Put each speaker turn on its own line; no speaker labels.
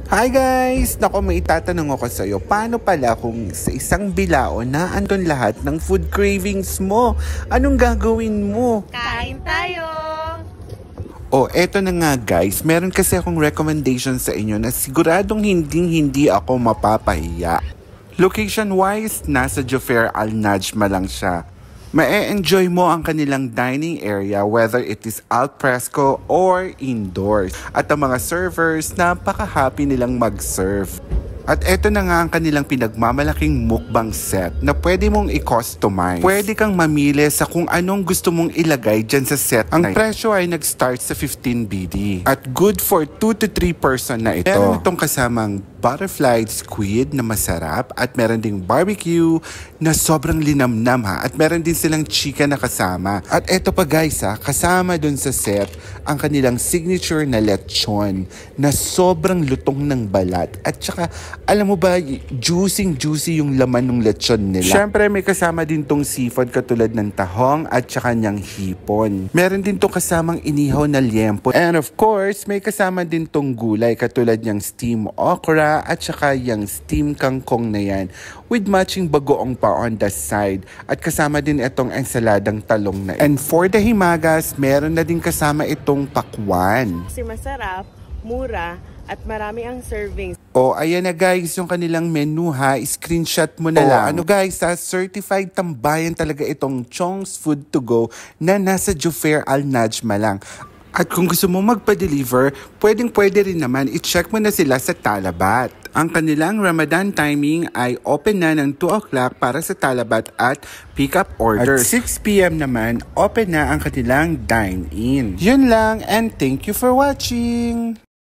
Hi guys! Nako, may itatanong ako sa'yo. Paano pala kung sa isang bilao na andun lahat ng food cravings mo? Anong gagawin mo?
Kain tayo!
Eto na nga guys. Meron kasi akong recommendation sa inyo na siguradong hindi ako mapapahiya. Location-wise, nasa Jufair Al Najma lang siya. Ma-enjoy mo ang kanilang dining area whether it is al fresco or indoors. At ang mga servers, napaka-happy nilang mag-serve. At eto na nga ang kanilang pinagmamalaking mukbang set na pwede mong i-customize. Pwede kang mamili sa kung anong gusto mong ilagay dyan sa set. Ang presyo ay nag-start sa 15 BD. At good for 2 to 3 person na ito. Meron itong kasamang butterflied squid na masarap at meron ding barbecue na sobrang linamnam ha. At meron din silang chicken na kasama. At eto pa guys ha, kasama dun sa set ang kanilang signature na lechon na sobrang lutong ng balat. At saka alam mo ba, juicy yung laman ng lechon nila. Syempre may kasama din tong seafood katulad ng tahong at saka niyang hipon. Meron din tong kasamang inihaw na liempo. And of course, may kasama din tong gulay katulad niyang steam okra at saka yung steam kangkong na yan with matching bagoong pa on the side. At kasama din itong ensaladang talong na. And for the himagas, meron na din kasama itong pakwan.
Kasi masarap, mura, at marami ang servings.
Ayan na guys, yung kanilang menu ha. Screenshot mo na lang. Ano guys ha, certified tambayan talaga itong Chong's Food to Go na nasa Jufair Al Najma lang. At kung gusto mo magpa-deliver, pwede rin naman i-check mo na sila sa Talabat. Ang kanilang Ramadan timing ay open na ng 2 o'clock para sa Talabat at pick-up orders. At 6 p.m. naman, open na ang kanilang dine-in. Yun lang and thank you for watching!